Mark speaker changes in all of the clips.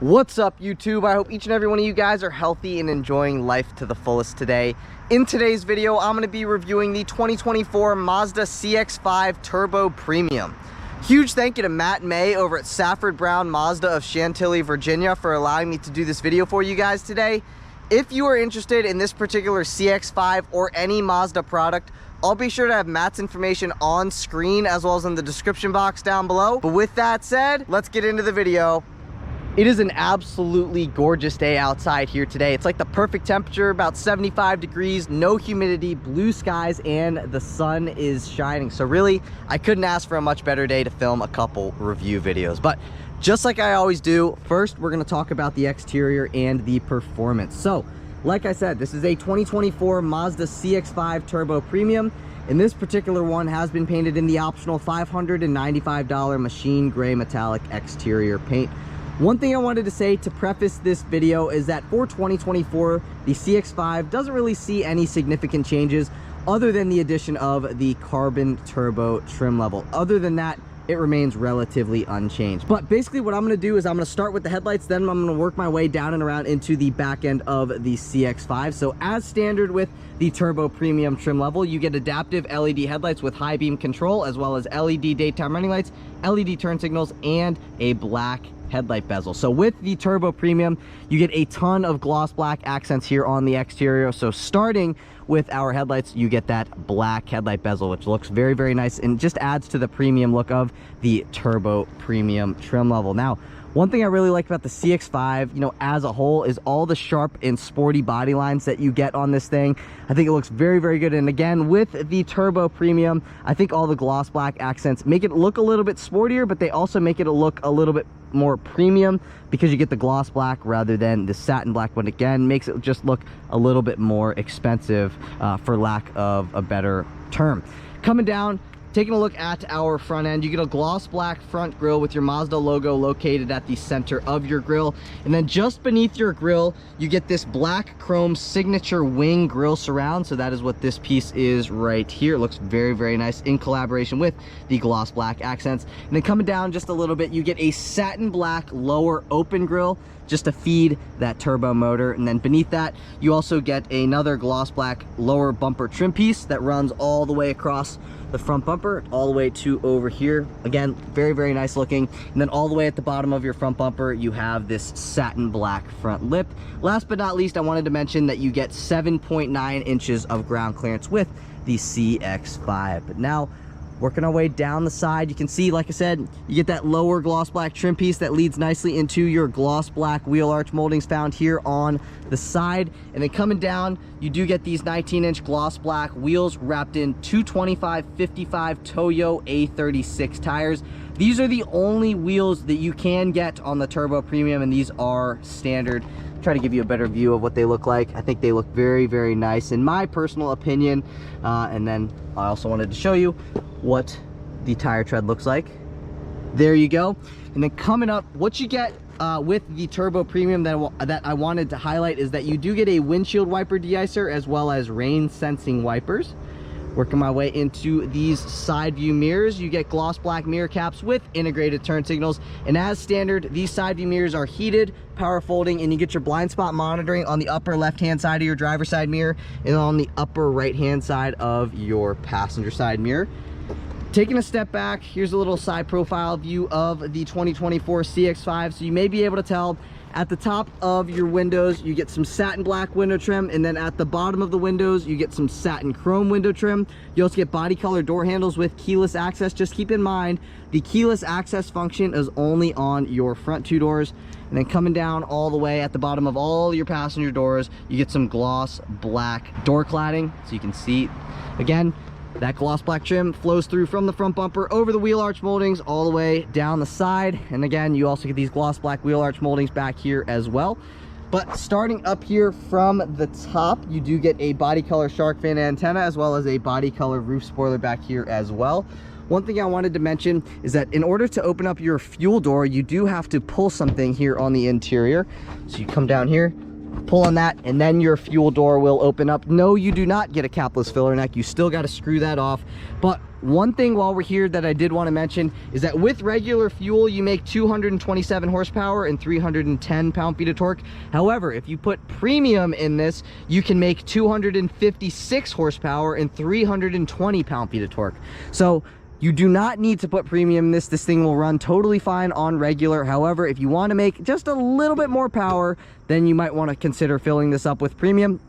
Speaker 1: What's up, YouTube? I hope each and every one of you guys are healthy and enjoying life to the fullest today. In today's video, I'm going to be reviewing the 2024 Mazda CX-5 Turbo Premium. Huge thank you to Matt and May over at Safford Brown Mazda of Chantilly, Virginia for allowing me to do this video for you guys today. If you are interested in this particular CX-5 or any Mazda product, I'll be sure to have Matt's information on screen as well as in the description box down below. But with that said, let's get into the video. It is an absolutely gorgeous day outside here today. It's like the perfect temperature, about 75 degrees, no humidity, blue skies, and the sun is shining. So really, I couldn't ask for a much better day to film a couple review videos. But just like I always do, first we're going to talk about the exterior and the performance. So like I said, this is a 2024 Mazda CX-5 Turbo Premium, and this particular one has been painted in the optional $595 machine gray metallic exterior paint. One thing I wanted to say to preface this video is that for 2024, the CX-5 doesn't really see any significant changes other than the addition of the carbon turbo trim level. Other than that, it remains relatively unchanged. But basically what I'm going to do is I'm going to start with the headlights, then I'm going to work my way down and around into the back end of the CX-5. So as standard with the Turbo Premium trim level, you get adaptive LED headlights with high beam control, as well as LED daytime running lights, LED turn signals, and a black headlight bezel. So with the Turbo Premium, you get a ton of gloss black accents here on the exterior. So starting with our headlights, you get that black headlight bezel, which looks very, very nice and just adds to the premium look of the Turbo Premium trim level. Now, one thing I really like about the CX-5, as a whole, is all the sharp and sporty body lines that you get on this thing. I think it looks very, very good. And again, with the Turbo Premium, I think all the gloss black accents make it look a little bit sportier, but they also make it look a little bit more premium because you get the gloss black rather than the satin black, but again, makes it just look a little bit more expensive for lack of a better term. Coming down, taking a look at our front end, you get a gloss black front grille with your Mazda logo located at the center of your grille. And then just beneath your grille, you get this black chrome signature wing grille surround. So that is what this piece is right here. It looks very, very nice in collaboration with the gloss black accents. And then coming down just a little bit, you get a satin black lower open grille just to feed that turbo motor. And then beneath that, you also get another gloss black lower bumper trim piece that runs all the way across the front bumper all the way to over here. Again, very, very nice looking. And then all the way at the bottom of your front bumper, you have this satin black front lip. Last but not least, I wanted to mention that you get 7.9 inches of ground clearance with the CX-5. But now, working our way down the side, you can see, like I said, you get that lower gloss black trim piece that leads nicely into your gloss black wheel arch moldings found here on the side. And then coming down, you do get these 19-inch gloss black wheels wrapped in 225/55 Toyo A36 tires. These are the only wheels that you can get on the Turbo Premium, and these are standard. Try to give you a better view of what they look like. I think they look very, very nice in my personal opinion. And then I also wanted to show you what the tire tread looks like. There you go. And then coming up, what you get with the Turbo Premium that I wanted to highlight is that you do get a windshield wiper deicer as well as rain sensing wipers. Working my way into these side view mirrors, you get gloss black mirror caps with integrated turn signals. And as standard, these side view mirrors are heated, power folding, and you get your blind spot monitoring on the upper left hand side of your driver's side mirror and on the upper right hand side of your passenger side mirror. Taking a step back, here's a little side profile view of the 2024 CX-5. So you may be able to tell at the top of your windows, you get some satin black window trim, and then at the bottom of the windows, you get some satin chrome window trim. You also get body color door handles with keyless access. Just keep in mind, the keyless access function is only on your front two doors. And then coming down all the way at the bottom of all your passenger doors, you get some gloss black door cladding. So you can see, again, that gloss black trim flows through from the front bumper over the wheel arch moldings all the way down the side. And again, you also get these gloss black wheel arch moldings back here as well. But starting up here from the top, you do get a body color shark fin antenna as well as a body color roof spoiler back here as well. One thing I wanted to mention is that in order to open up your fuel door, you do have to pull something here on the interior. So you come down here, pull on that, and then your fuel door will open up. No, you do not get a capless filler neck. You still got to screw that off. But one thing while we're here that I did want to mention is that with regular fuel, you make 227 horsepower and 310 pound-feet of torque. However, if you put premium in this, you can make 256 horsepower and 320 pound-feet of torque. So you do not need to put premium in this. This thing will run totally fine on regular. However, if you want to make just a little bit more power, then you might want to consider filling this up with premium.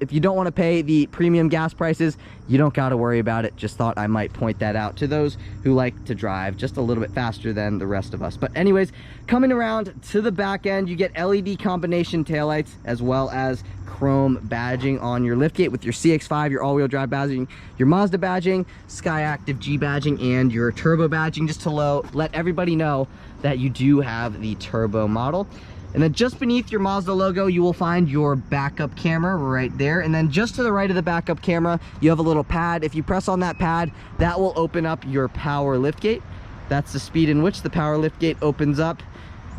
Speaker 1: If you don't want to pay the premium gas prices, you don't got to worry about it. Just thought I might point that out to those who like to drive just a little bit faster than the rest of us. But anyways, coming around to the back end, you get LED combination taillights as well as chrome badging on your liftgate with your CX-5, your all-wheel drive badging, your Mazda badging, Sky Active G badging, and your turbo badging, just to let everybody know that you do have the turbo model. And then just beneath your Mazda logo, you will find your backup camera right there. And then just to the right of the backup camera, you have a little pad. If you press on that pad, that will open up your power liftgate. That's the speed in which the power liftgate opens up.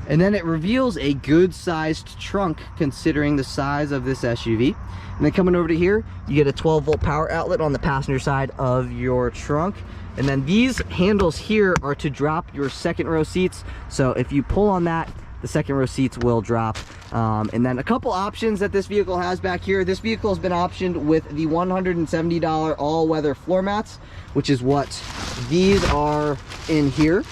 Speaker 1: And then it reveals a good sized trunk considering the size of this SUV. And then coming over to here, you get a 12-volt power outlet on the passenger side of your trunk. And then these handles here are to drop your second row seats. So if you pull on that, the second row seats will drop. And then a couple options that this vehicle has back here. This vehicle has been optioned with the $170 all-weather floor mats, which is what these are in here.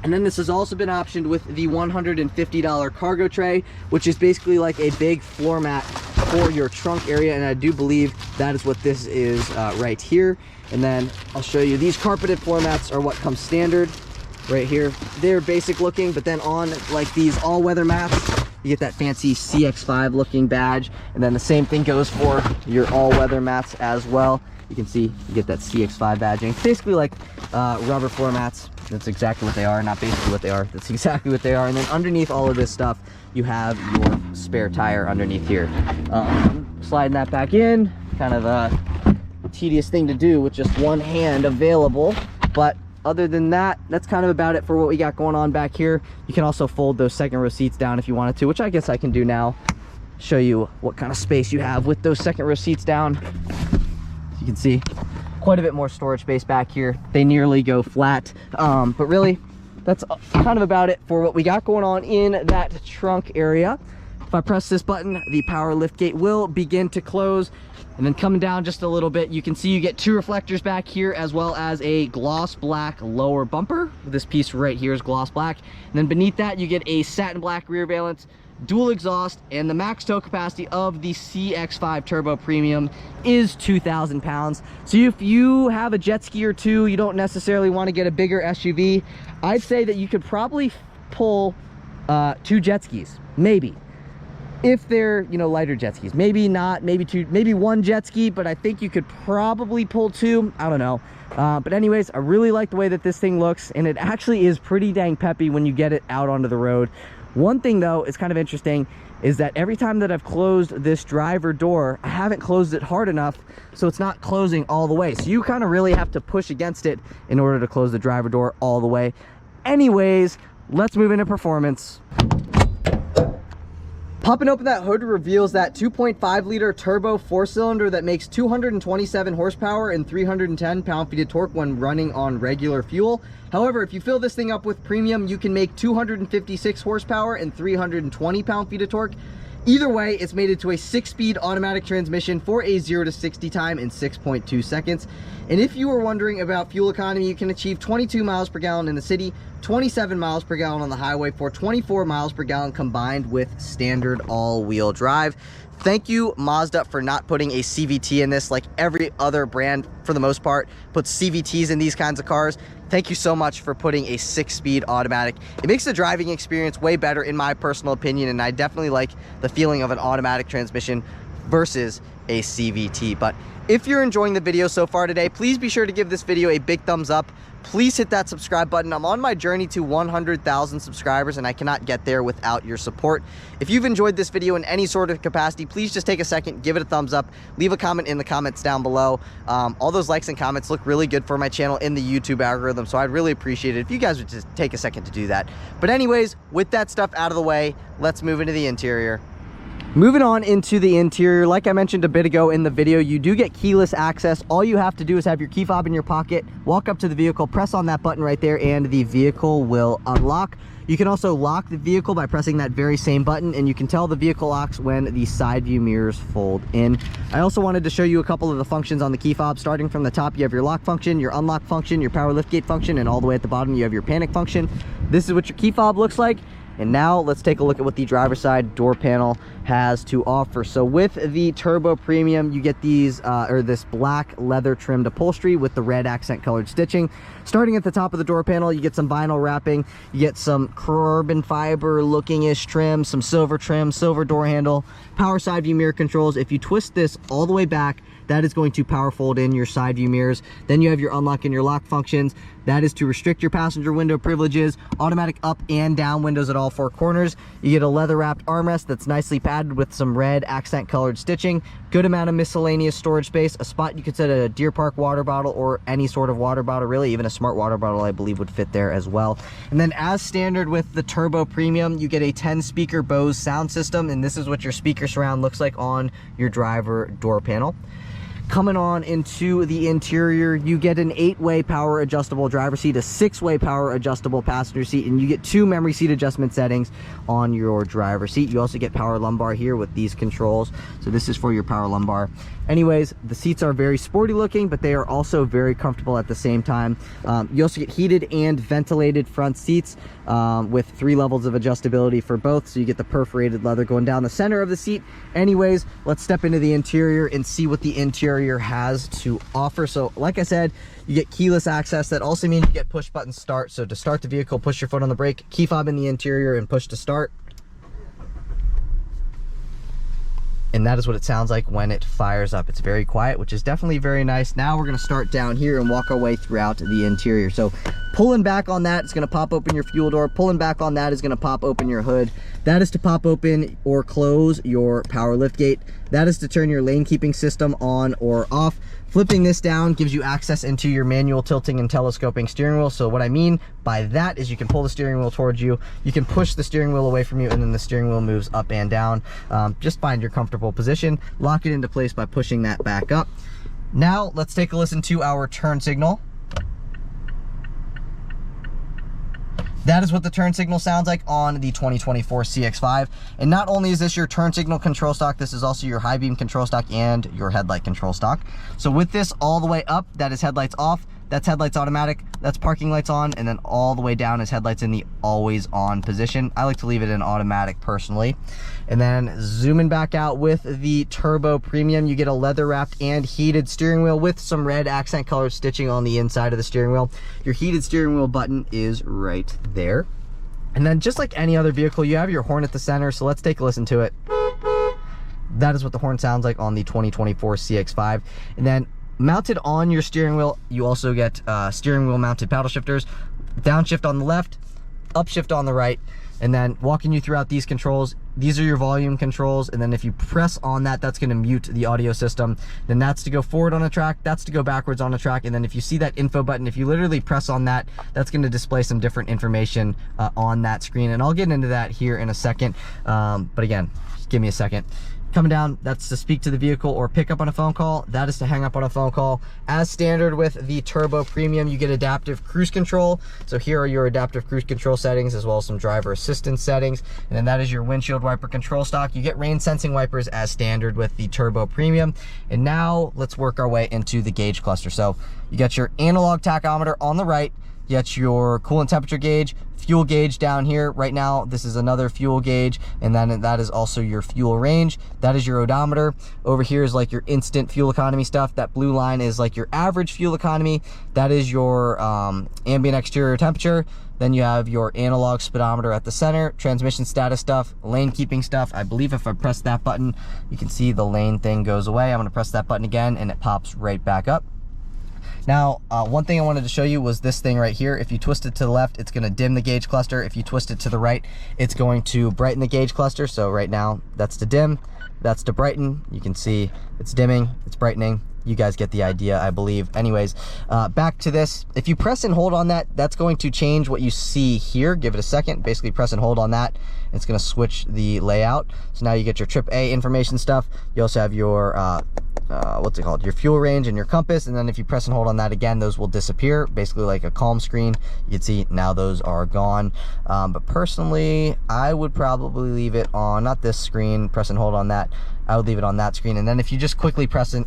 Speaker 1: And then this has also been optioned with the $150 cargo tray, which is basically like a big floor mat for your trunk area. And I do believe that is what this is right here. And then I'll show you, these carpeted floor mats are what comes standard right here. They're basic looking, but then on like these all-weather mats, you get that fancy CX-5 looking badge. And then the same thing goes for your all-weather mats as well. You can see you get that CX-5 badging. Basically like rubber floor mats. That's exactly what they are. Not basically what they are. That's exactly what they are. And then underneath all of this stuff, you have your spare tire underneath here. Sliding that back in, kind of a tedious thing to do with just one hand available. But other than that, that's kind of about it for what we got going on back here. You can also fold those second row seats down if you wanted to, which I guess I can do now. Show you what kind of space you have with those second row seats down. You can see quite a bit more storage space back here. They nearly go flat, but really that's kind of about it for what we got going on in that trunk area. If I press this button, the power liftgate will begin to close. And then coming down just a little bit, you can see you get two reflectors back here as well as a gloss black lower bumper. This piece right here is gloss black. And then beneath that, you get a satin black rear valance, dual exhaust, and the max tow capacity of the CX-5 Turbo Premium is 2,000 pounds. So if you have a jet ski or two, you don't necessarily want to get a bigger SUV, I'd say that you could probably pull 2 jet skis, maybe. If they're, you know, lighter jet skis. Maybe not, maybe 2, maybe 1 jet ski, but I think you could probably pull 2. I don't know. But anyways, I really like the way that this thing looks, and it actually is pretty dang peppy when you get it out onto the road. One thing though is kind of interesting is that every time that I've closed this driver door, I haven't closed it hard enough, so it's not closing all the way. So you kind of really have to push against it in order to close the driver door all the way. Anyways, let's move into performance. Popping open that hood reveals that 2.5 liter turbo 4-cylinder that makes 227 horsepower and 310 pound-feet of torque when running on regular fuel. However, if you fill this thing up with premium, you can make 256 horsepower and 320 pound-feet of torque. Either way, it's mated to a 6-speed automatic transmission for a 0 to 60 time in 6.2 seconds. And if you were wondering about fuel economy, you can achieve 22 miles per gallon in the city, 27 miles per gallon on the highway for 24 miles per gallon combined with standard all-wheel drive. Thank you, Mazda, for not putting a CVT in this like every other brand, for the most part, puts CVTs in these kinds of cars. Thank you so much for putting a 6-speed automatic. It makes the driving experience way better in my personal opinion, and I definitely like the feeling of an automatic transmission versus a CVT. But if you're enjoying the video so far today, please be sure to give this video a big thumbs up. Please hit that subscribe button. I'm on my journey to 100,000 subscribers, and I cannot get there without your support. If you've enjoyed this video in any sort of capacity, please just take a second, give it a thumbs up, leave a comment in the comments down below. All those likes and comments look really good for my channel in the YouTube algorithm, so I'd really appreciate it if you guys would just take a second to do that. But anyways, with that stuff out of the way, let's move into the interior. Moving on into the interior, like I mentioned a bit ago in the video, you do get keyless access. All you have to do is have your key fob in your pocket, walk up to the vehicle, press on that button right there, and the vehicle will unlock. You can also lock the vehicle by pressing that very same button, and you can tell the vehicle locks when the side view mirrors fold in. I also wanted to show you a couple of the functions on the key fob. Starting from the top, you have your lock function, your unlock function, your power liftgate function, and all the way at the bottom, you have your panic function. This is what your key fob looks like. And now let's take a look at what the driver's side door panel has to offer. So with the Turbo Premium, you get these this black leather trimmed upholstery with the red accent colored stitching. Starting at the top of the door panel, you get some vinyl wrapping, you get some carbon fiber looking-ish trim, some silver trim, silver door handle, power side view mirror controls. If you twist this all the way back, that is going to power fold in your side view mirrors. Then you have your unlock and your lock functions. That is to restrict your passenger window privileges, automatic up and down windows at all four corners. You get a leather wrapped armrest that's nicely padded with some red accent colored stitching, good amount of miscellaneous storage space, a spot you could set a Deer Park water bottle or any sort of water bottle, really. Even a smart water bottle I believe would fit there as well. And then as standard with the Turbo Premium, you get a 10 speaker Bose sound system, and this is what your speaker surround looks like on your driver door panel. Coming on into the interior, you get an 8-way power adjustable driver seat, a 6-way power adjustable passenger seat, and you get 2 memory seat adjustment settings on your driver seat. You also get power lumbar here with these controls. So this is for your power lumbar. Anyways, the seats are very sporty looking, but they are also very comfortable at the same time. You also get heated and ventilated front seats with 3 levels of adjustability for both. So you get the perforated leather going down the center of the seat. Anyways, let's step into the interior and see what the interior has to offer. So like I said, you get keyless access. That also means you get push button start. So to start the vehicle, push your foot on the brake, key fob in the interior, and push to start. And that is what it sounds like when it fires up. It's very quiet, which is definitely very nice. Now we're going to start down here and walk our way throughout the interior. So pulling back on that, it's going to pop open your fuel door. Pulling back on that is going to pop open your hood. That is to pop open or close your power lift gate. That is to turn your lane keeping system on or off. Flipping this down gives you access into your manual tilting and telescoping steering wheel. So what I mean by that is you can pull the steering wheel towards you, you can push the steering wheel away from you, and then the steering wheel moves up and down. Just find your comfortable position, lock it into place by pushing that back up. Now let's take a listen to our turn signal. That is what the turn signal sounds like on the 2024 CX-5. And not only is this your turn signal control stock, this is also your high beam control stock and your headlight control stock. So with this all the way up, that is headlights off, that's headlights automatic, that's parking lights on, and then all the way down is headlights in the always on position. I like to leave it in automatic personally. And then zooming back out with the Turbo Premium, you get a leather wrapped and heated steering wheel with some red accent colored stitching on the inside of the steering wheel. Your heated steering wheel button is right there. And then just like any other vehicle, you have your horn at the center. So let's take a listen to it. That is what the horn sounds like on the 2024 CX-5. And then mounted on your steering wheel, you also get steering wheel mounted paddle shifters, downshift on the left, upshift on the right. And then walking you throughout these controls, these are your volume controls, and then if you press on that, that's going to mute the audio system. Then that's to go forward on a track, that's to go backwards on a track, and then if you see that info button, if you literally press on that, that's going to display some different information on that screen, and I'll get into that here in a second. But again, just give me a second. Coming down, that's to speak to the vehicle or pick up on a phone call. That is to hang up on a phone call. As standard with the Turbo Premium, you get adaptive cruise control. So here are your adaptive cruise control settings, as well as some driver assistance settings. And then that is your windshield wiper control stock. You get rain sensing wipers as standard with the Turbo Premium. And now let's work our way into the gauge cluster. So you got your analog tachometer on the right. You got your coolant temperature gauge, fuel gauge down here. Right now, this is another fuel gauge, and then that is also your fuel range. That is your odometer. Over here is like your instant fuel economy stuff. That blue line is like your average fuel economy. That is your ambient exterior temperature. Then you have your analog speedometer at the center, transmission status stuff, lane keeping stuff. I believe if I press that button, you can see the lane thing goes away. I'm gonna press that button again, and it pops right back up. Now, one thing I wanted to show you was this thing right here. If you twist it to the left, it's going to dim the gauge cluster. If you twist it to the right, it's going to brighten the gauge cluster. So right now, that's to dim. That's to brighten. You can see it's dimming, it's brightening. You guys get the idea, I believe. Anyways, back to this. If you press and hold on that, that's going to change what you see here. Give it a second. Basically press and hold on that. It's going to switch the layout. So now you get your trip A information stuff. You also have your what's it called, your fuel range and your compass. And then if you press and hold on that again, those will disappear, basically like a calm screen. You can see now those are gone. But personally, I would probably leave it on, not this screen, press and hold on that. I would leave it on that screen. And then if you just quickly press it,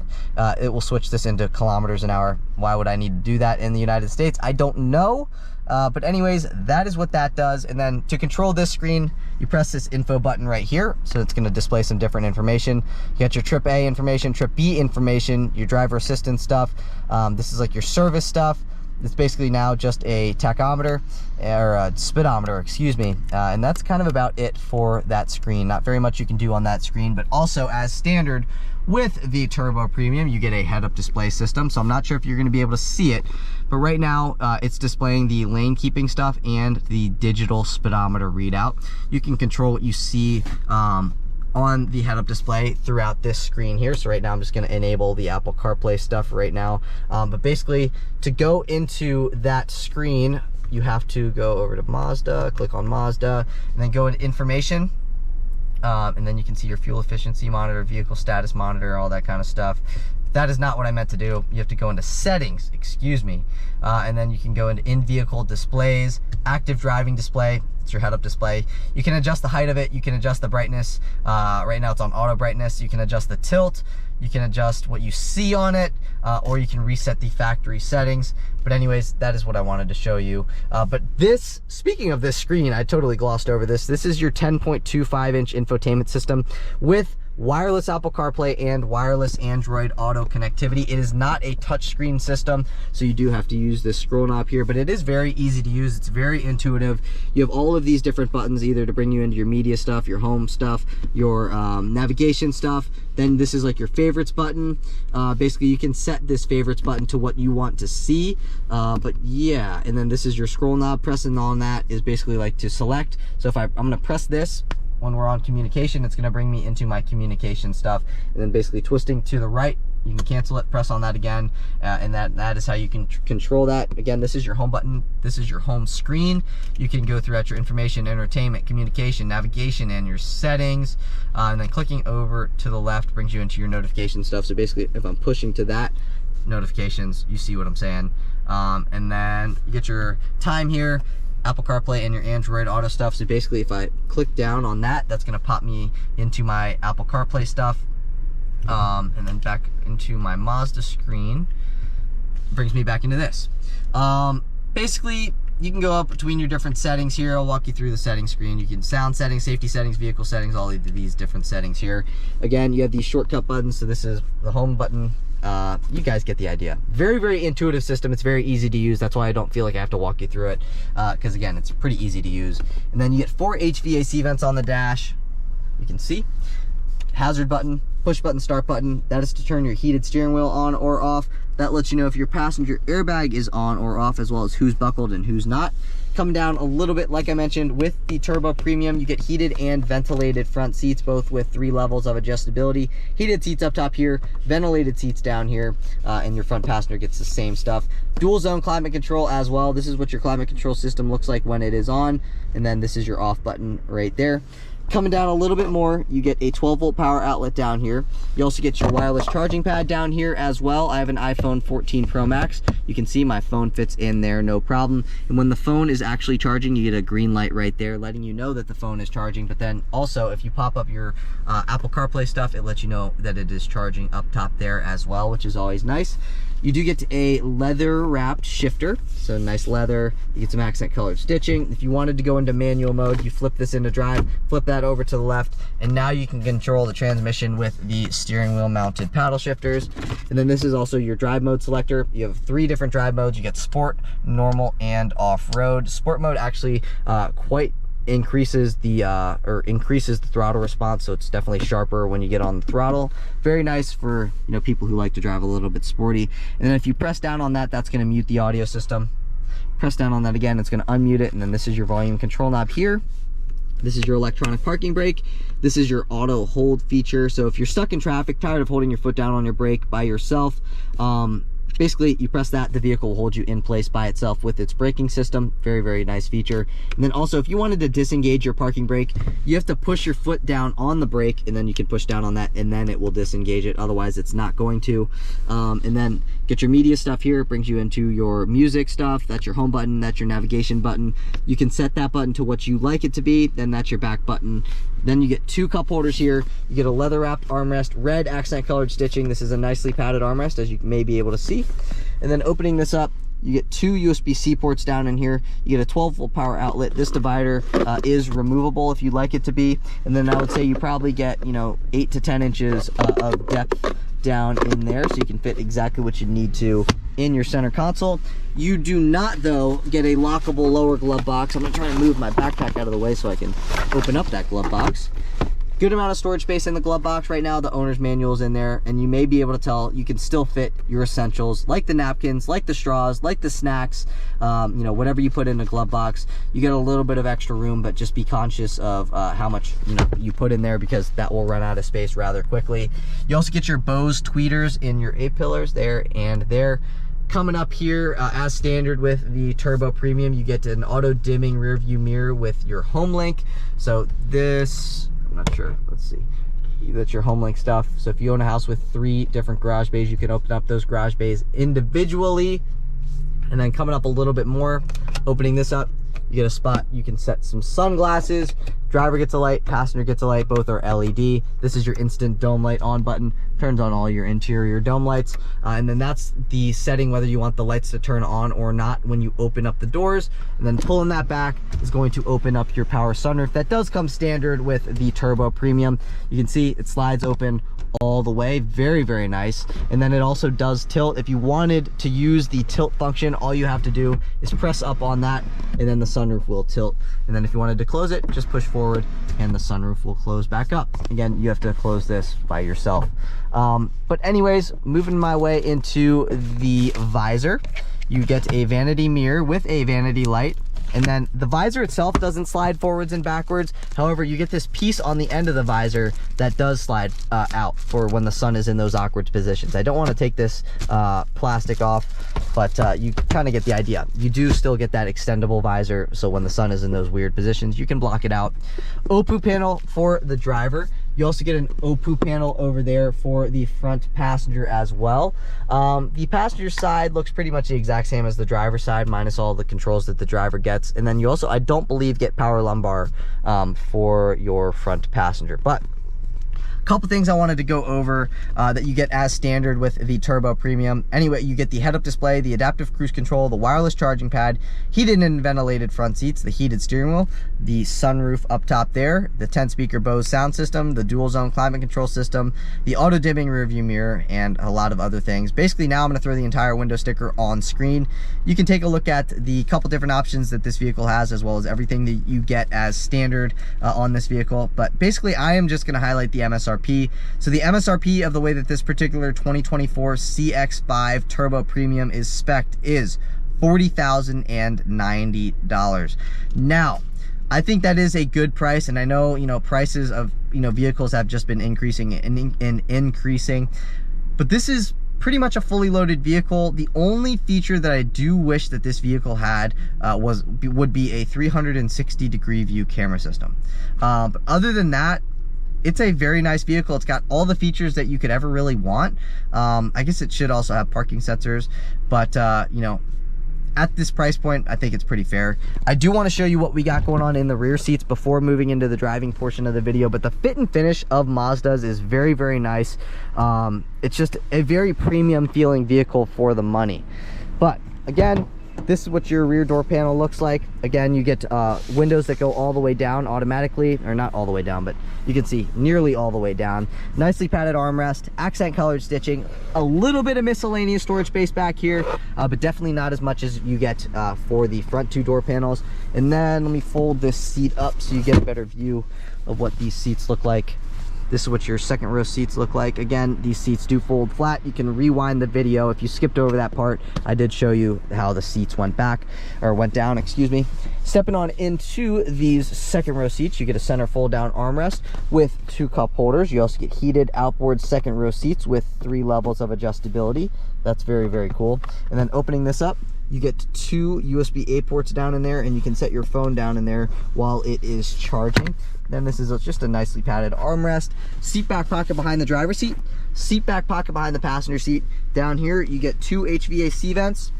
Speaker 1: it will switch this into kilometers an hour. Why would I need to do that in the United States? I don't know. But anyways, that is what that does. And then to control this screen, you press this info button right here. So it's going to display some different information. You got your trip A information, trip B information, your driver assistance stuff. This is like your service stuff. It's basically now just a tachometer, or a speedometer, excuse me. And that's kind of about it for that screen. Not very much you can do on that screen, but also as standard with the Turbo Premium, you get a head-up display system. So I'm not sure if you're going to be able to see it, but right now it's displaying the lane keeping stuff and the digital speedometer readout. You can control what you see on the head-up display throughout this screen here. So right now I'm just going to enable the Apple CarPlay stuff right now. But basically, to go into that screen, you have to go over to Mazda, click on Mazda, and then go into information. And then you can see your fuel efficiency monitor, vehicle status monitor, all that kind of stuff. That is not what I meant to do. You have to go into settings, excuse me. And then you can go into in-vehicle displays, active driving display. It's your head-up display. You can adjust the height of it. You can adjust the brightness. Right now it's on auto brightness. You can adjust the tilt. You can adjust what you see on it, or you can reset the factory settings. But anyways, that is what I wanted to show you. But this, speaking of this screen, I totally glossed over this. This is your 10.25-inch infotainment system with wireless Apple CarPlay and wireless Android Auto connectivity. It is not a touchscreen system, so you do have to use this scroll knob here, but it is very easy to use. It's very intuitive. You have all of these different buttons, either to bring you into your media stuff, your home stuff, your navigation stuff. Then this is like your favorites button. Basically, you can set this favorites button to what you want to see. But yeah, and then this is your scroll knob. Pressing on that is basically like to select. So if I'm gonna press this, when we're on communication, it's going to bring me into my communication stuff. And then basically twisting to the right, you can cancel it, press on that again, and that is how you can control that. Again, this is your home button, this is your home screen. You can go throughout your information, entertainment, communication, navigation, and your settings. And then clicking over to the left brings you into your notification stuff. So basically, if I'm pushing to that, notifications, you see what I'm saying. And then you get your time here, Apple CarPlay and your Android Auto stuff. So basically, if I click down on that, that's going to pop me into my Apple CarPlay stuff, and then back into my Mazda screen. Brings me back into this. Basically, you can go up between your different settings here. I'll walk you through the settings screen. You can sound settings, safety settings, vehicle settings, all of these different settings here. Again, you have these shortcut buttons. So this is the home button. You guys get the idea. Very, very intuitive system. It's very easy to use. That's why I don't feel like I have to walk you through it, because again, it's pretty easy to use. And then you get 4 HVAC vents on the dash. You can see hazard button, push button, start button. That is to turn your heated steering wheel on or off. That lets you know if your passenger airbag is on or off, as well as who's buckled and who's not. Coming down a little bit, like I mentioned, with the Turbo Premium, you get heated and ventilated front seats, both with 3 levels of adjustability. Heated seats up top here, ventilated seats down here, and your front passenger gets the same stuff. Dual zone climate control as well. This is what your climate control system looks like when it is on, and then this is your off button right there. Coming down a little bit more, you get a 12-volt power outlet down here. You also get your wireless charging pad down here as well. I have an iPhone 14 Pro Max. You can see my phone fits in there, no problem. And when the phone is actually charging, you get a green light right there letting you know that the phone is charging. But then also, if you pop up your Apple CarPlay stuff, it lets you know that it is charging up top there as well, which is always nice. You do get a leather wrapped shifter, so nice leather. You get some accent colored stitching. If you wanted to go into manual mode, you flip this into drive, flip that over to the left, and now you can control the transmission with the steering wheel mounted paddle shifters. And then this is also your drive mode selector. You have 3 different drive modes. You get sport, normal, and off-road. Sport mode actually quite increases the throttle response, so it's definitely sharper when you get on the throttle. Very nice for, you know, people who like to drive a little bit sporty. And then if you press down on that, that's going to mute the audio system. Press down on that again, it's going to unmute it. And then this is your volume control knob here. This is your electronic parking brake. This is your auto hold feature. So if you're stuck in traffic, tired of holding your foot down on your brake by yourself, basically you press that, the vehicle will hold you in place by itself with its braking system. Very, very nice feature. And then also, if you wanted to disengage your parking brake, you have to push your foot down on the brake, and then you can push down on that, and then it will disengage it. Otherwise, it's not going to. And then get your media stuff here. It brings you into your music stuff. That's your home button. That's your navigation button. You can set that button to what you like it to be. Then that's your back button. Then you get 2 cup holders here. You get a leather wrapped armrest, red accent colored stitching. This is a nicely padded armrest, as you may be able to see. And then opening this up, you get 2 USB-C ports down in here. You get a 12-volt power outlet. This divider is removable if you'd like it to be. And then I would say you probably get, 8 to 10 inches of depth down in there, so you can fit exactly what you need to in your center console. You do not, though, get a lockable lower glove box. I'm gonna try and move my backpack out of the way so I can open up that glove box. Good amount of storage space in the glove box right now. The owner's manual is in there, and you may be able to tell you can still fit your essentials, like the napkins, like the straws, like the snacks, whatever you put in a glove box. You get a little bit of extra room, but just be conscious of how much you put in there, because that will run out of space rather quickly. You also get your Bose tweeters in your A-pillars there and there. Coming up here, as standard with the Turbo Premium, you get an auto dimming rear view mirror with your home link. So this, I'm not sure, let's see, that's your home link stuff. So if you own a house with 3 different garage bays, you can open up those garage bays individually. And then coming up a little bit more, opening this up, you get a spot you can set some sunglasses. Driver gets a light, passenger gets a light, both are LED. This is your instant dome light on button, turns on all your interior dome lights. And then that's the setting whether you want the lights to turn on or not when you open up the doors. And then pulling that back is going to open up your power sunroof. That does come standard with the Turbo Premium. You can see it slides open all the way. Very, very nice. And then it also does tilt. If you wanted to use the tilt function, all you have to do is press up on that, and then the sunroof will tilt. And then if you wanted to close it, just push forward and the sunroof will close back up. Again, you have to close this by yourself. But anyways, moving my way into the visor, you get a vanity mirror with a vanity light. And then the visor itself doesn't slide forwards and backwards. However, you get this piece on the end of the visor that does slide out for when the sun is in those awkward positions. I don't want to take this plastic off, but you kind of get the idea. You do still get that extendable visor, so when the sun is in those weird positions, you can block it out. OPU panel for the driver. You also get an OPU panel over there for the front passenger as well. The passenger side looks pretty much the exact same as the driver's side, minus all the controls that the driver gets. And then you also, I don't believe, get power lumbar for your front passenger. But couple things I wanted to go over that you get as standard with the Turbo Premium. Anyway, you get the head-up display, the adaptive cruise control, the wireless charging pad, heated and ventilated front seats, the heated steering wheel, the sunroof up top there, the 10-speaker Bose sound system, the dual-zone climate control system, the auto-dimming rear-view mirror, and a lot of other things. Basically, now I'm going to throw the entire window sticker on screen. You can take a look at the couple different options that this vehicle has, as well as everything that you get as standard on this vehicle. But basically, I am just going to highlight the MSRP. So the MSRP of the way that this particular 2024 CX-5 Turbo Premium is spec'd is $40,090. Now, I think that is a good price, and I know, prices of, vehicles have just been increasing and increasing, but this is pretty much a fully loaded vehicle. The only feature that I do wish that this vehicle had would be a 360-degree view camera system. But other than that, it's a very nice vehicle. It's got all the features that you could ever really want. I guess it should also have parking sensors, but at this price point, I think it's pretty fair. I do want to show you what we got going on in the rear seats before moving into the driving portion of the video, but the fit and finish of Mazda's is very, very nice. It's just a very premium feeling vehicle for the money. But again, this is what your rear door panel looks like. Again, you get windows that go all the way down automatically, or not all the way down, but you can see nearly all the way down. Nicely padded armrest, accent colored stitching, a little bit of miscellaneous storage space back here, but definitely not as much as you get for the front 2 door panels. And then let me fold this seat up so you get a better view of what these seats look like. This is what your second row seats look like. Again, these seats do fold flat. You can rewind the video. If you skipped over that part, I did show you how the seats went back, or went down, excuse me. Stepping on into these second row seats, you get a center fold down armrest with 2 cup holders. You also get heated outboard second row seats with 3 levels of adjustability. That's very, very cool. And then opening this up, you get 2 USB-A ports down in there, and you can set your phone down in there while it is charging. Then this is just a nicely padded armrest. Seat back pocket behind the driver's seat. Seat back pocket behind the passenger seat. Down here, you get 2 HVAC vents.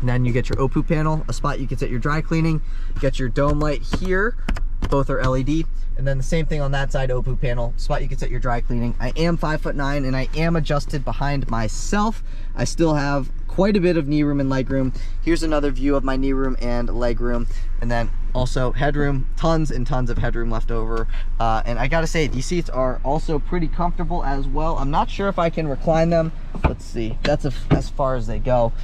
Speaker 1: And then you get your OPU panel, a spot you can set your dry cleaning. You get your dome light here. Both are LED. And then the same thing on that side, OPU panel, spot you can set your dry cleaning. I am 5'9", and I am adjusted behind myself. I still have quite a bit of knee room and leg room. Here's another view of my knee room and leg room. And then also headroom, tons and tons of headroom left over. And I gotta say, these seats are also pretty comfortable as well. I'm not sure if I can recline them. Let's see, that's as far as they go.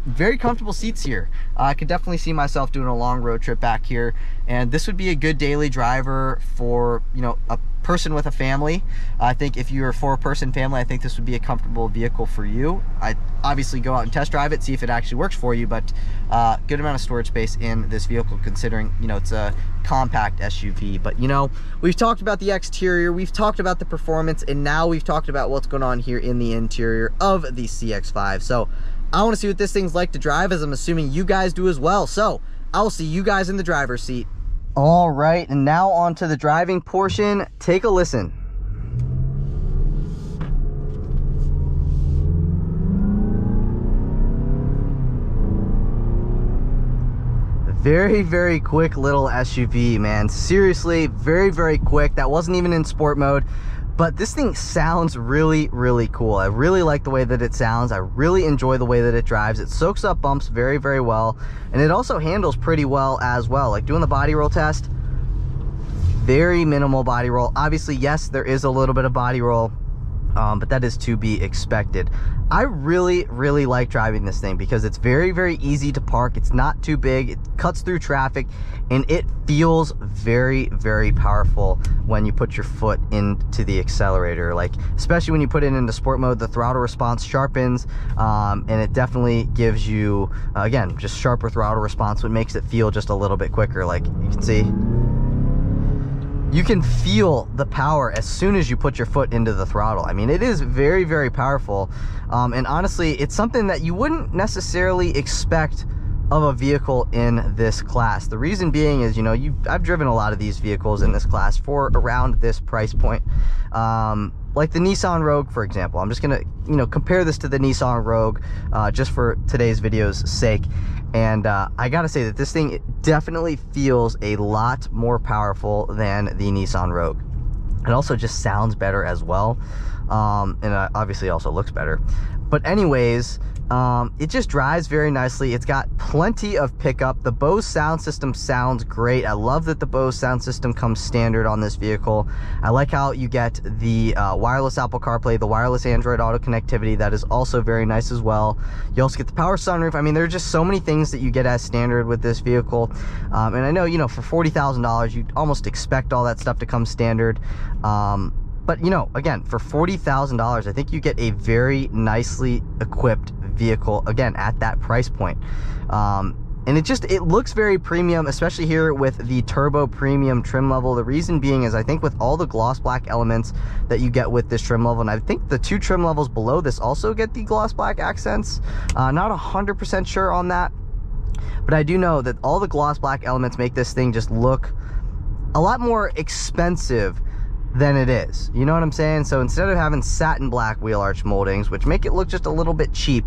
Speaker 1: Very comfortable seats here. I could definitely see myself doing a long road trip back here, and this would be a good daily driver for, you know, a person with a family. I think if you're a 4-person family, I think this would be a comfortable vehicle for you. I obviously go out and test drive it, see if it actually works for you, but good amount of storage space in this vehicle considering, you know, it's a compact SUV. But you know, we've talked about the exterior, we've talked about the performance, and now we've talked about what's going on here in the interior of the CX-5. So I want to see what this thing's like to drive, as I'm assuming you guys do as well. So I'll see you guys in the driver's seat. All right, and now on to the driving portion. Take a listen. Very, very quick little SUV, man. Seriously, very, very quick. That wasn't even in sport mode. But this thing sounds really, really cool. I really like the way that it sounds. I really enjoy the way that it drives. It soaks up bumps very, very well. And it also handles pretty well as well. Like doing the body roll test, very minimal body roll. Obviously, yes, there is a little bit of body roll, but that is to be expected. I really, really like driving this thing because it's very, very easy to park. It's not too big. It cuts through traffic, and it feels very, very powerful when you put your foot into the accelerator. Like, especially when you put it into sport mode, the throttle response sharpens, and it definitely gives you, again, just sharper throttle response, what makes it feel just a little bit quicker. Like you can see, you can feel the power as soon as you put your foot into the throttle. I mean, it is very, very powerful. And honestly, it's something that you wouldn't necessarily expect of a vehicle in this class. The reason being is, you know, I've driven a lot of these vehicles in this class for around this price point. Like the Nissan Rogue, for example. I'm just gonna, you know, compare this to the Nissan Rogue just for today's video's sake. And I gotta say that this thing definitely feels a lot more powerful than the Nissan Rogue. It also just sounds better as well. And obviously also looks better. But anyways, it just drives very nicely. It's got plenty of pickup. The Bose sound system sounds great. I love that the Bose sound system comes standard on this vehicle. I like how you get the wireless Apple CarPlay, the wireless Android Auto connectivity. That is also very nice as well. You also get the power sunroof. I mean, there are just so many things that you get as standard with this vehicle. And I know, you know, for $40,000, you'd almost expect all that stuff to come standard. But, you know, again, for $40,000, I think you get a very nicely equipped vehicle, again, at that price point. And it looks very premium, especially here with the Turbo Premium trim level. The reason being is I think with all the gloss black elements that you get with this trim level, and I think the 2 trim levels below this also get the gloss black accents. Not 100% sure on that, but I do know that all the gloss black elements make this thing just look a lot more expensive than it is. You know what I'm saying? So instead of having satin black wheel arch moldings, which make it look just a little bit cheap,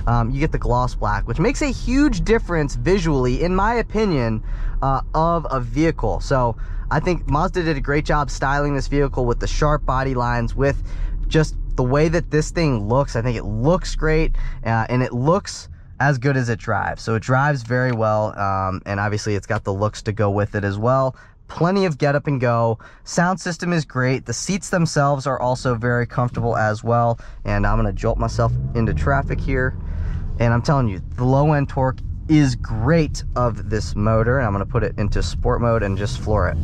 Speaker 1: you get the gloss black, which makes a huge difference visually, in my opinion, of a vehicle. So I think Mazda did a great job styling this vehicle with the sharp body lines, with just the way that this thing looks. I think it looks great, and it looks as good as it drives. So it drives very well, and obviously it's got the looks to go with it as well. Plenty of get up and go. Sound system is great. The seats themselves are also very comfortable as well. And I'm going to jolt myself into traffic here. And I'm telling you, the low end torque is great of this motor. And I'm going to put it into sport mode and just floor it.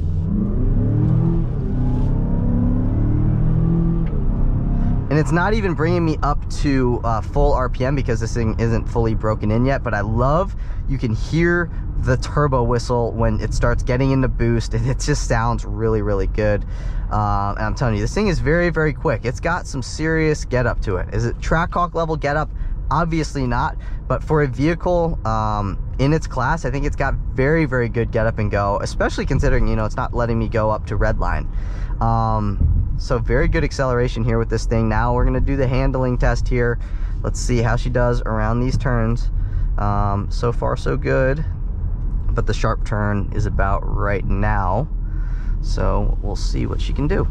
Speaker 1: And it's not even bringing me up to full RPM because this thing isn't fully broken in yet, but I love, you can hear the turbo whistle when it starts getting into boost, and it just sounds really, really good. And I'm telling you, this thing is very, very quick. It's got some serious get up to it. Is it Trackhawk level get up? Obviously not, but for a vehicle in its class, I think it's got very, very good get up and go, especially considering, you know, it's not letting me go up to red line. So very good acceleration here with this thing. Now we're gonna do the handling test here. Let's see how she does around these turns. So far so good, but the sharp turn is about right now. So we'll see what she can do.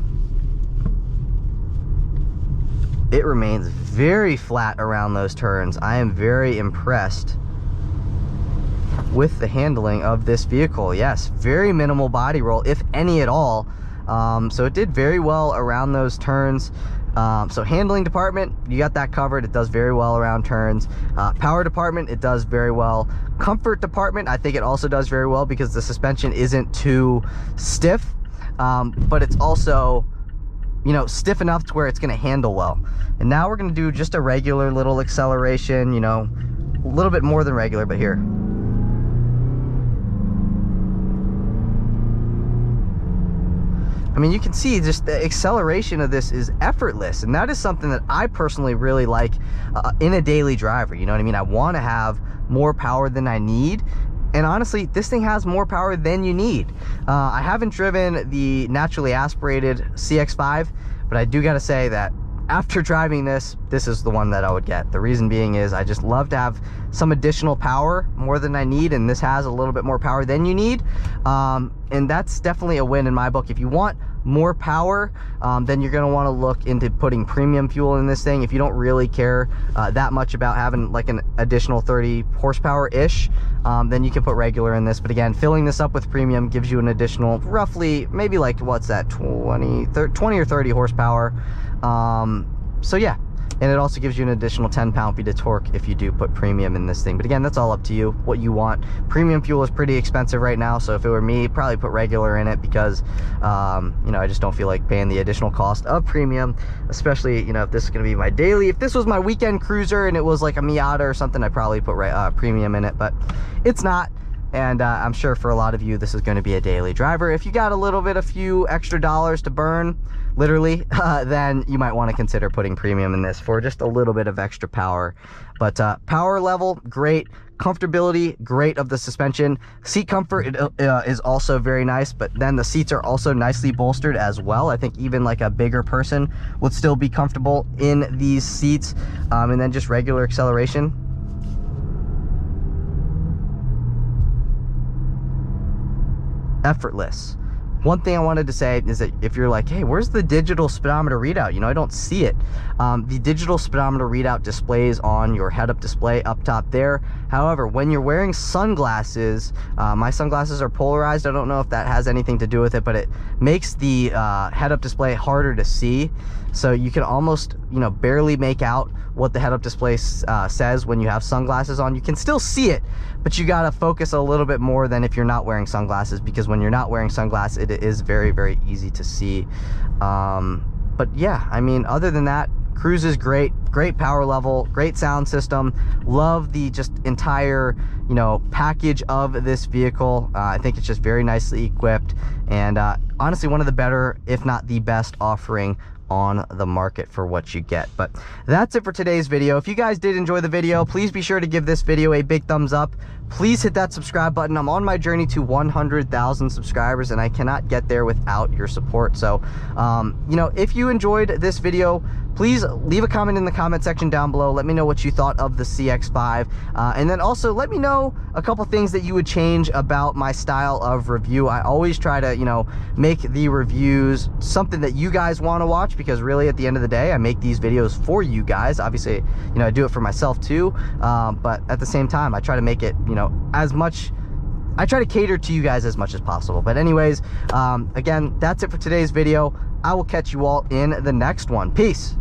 Speaker 1: It remains very flat around those turns. I am very impressed with the handling of this vehicle. Yes, very minimal body roll, if any at all. So it did very well around those turns. So handling department, you got that covered. It does very well around turns. Power department, it does very well. Comfort department, I think it also does very well because the suspension isn't too stiff, but it's also, you know, stiff enough to where it's going to handle well. And now we're going to do just a regular little acceleration, you know, a little bit more than regular, but here. I mean, you can see just the acceleration of this is effortless, and that is something that I personally really like in a daily driver. You know what I mean? I want to have more power than I need, and honestly, this thing has more power than you need. I haven't driven the naturally aspirated CX-5, but I do got to say that after driving this, this is the one that I would get. The reason being is I just love to have some additional power, more than I need, and this has a little bit more power than you need. And that's definitely a win in my book. If you want more power, then you're going to want to look into putting premium fuel in this thing. If you don't really care that much about having like an additional 30 horsepower-ish, then you can put regular in this. But again, filling this up with premium gives you an additional roughly, maybe like, what's that, 20 or 30 horsepower. So yeah, and it also gives you an additional 10 pound-feet of torque if you do put premium in this thing. But again, that's all up to you, what you want. Premium fuel is pretty expensive right now, so if it were me, probably put regular in it because, you know, I just don't feel like paying the additional cost of premium, especially, you know, if this is going to be my daily. If this was my weekend cruiser and it was like a Miata or something, I'd probably put premium in it, but it's not. And I'm sure for a lot of you, this is going to be a daily driver. If you got a few extra dollars to burn, literally, then you might want to consider putting premium in this for just a little bit of extra power. But power level, great. Comfortability, great of the suspension. Seat comfort is also very nice, but then the seats are also nicely bolstered as well. I think even like a bigger person would still be comfortable in these seats. And then just regular acceleration. Effortless. One thing I wanted to say is that if you're like, hey, where's the digital speedometer readout? You know, I don't see it. The digital speedometer readout displays on your head-up display up top there. However, when you're wearing sunglasses, my sunglasses are polarized. I don't know if that has anything to do with it, but it makes the head-up display harder to see. So you can almost, you know, barely make out what the head-up display says when you have sunglasses on. You can still see it, but you gotta focus a little bit more than if you're not wearing sunglasses, because when you're not wearing sunglasses, it is very, very easy to see. But yeah, I mean, other than that, cruise is great. Great power level, great sound system. Love the just entire, you know, package of this vehicle. I think it's just very nicely equipped, and honestly, one of the better, if not the best offering on the market for what you get. But that's it for today's video. If you guys did enjoy the video, please be sure to give this video a big thumbs up. Please hit that subscribe button. I'm on my journey to 100,000 subscribers, and I cannot get there without your support. So you know, if you enjoyed this video, please leave a comment in the comment section down below. Let me know what you thought of the CX-5, and then also let me know a couple things that you would change about my style of review. I always try to, you know, make the reviews something that you guys want to watch, because really at the end of the day, I make these videos for you guys. Obviously, you know, I do it for myself too, but at the same time, I try to make it, you know, as much, I try to cater to you guys as much as possible. But anyways, again, that's it for today's video. I will catch you all in the next one. Peace.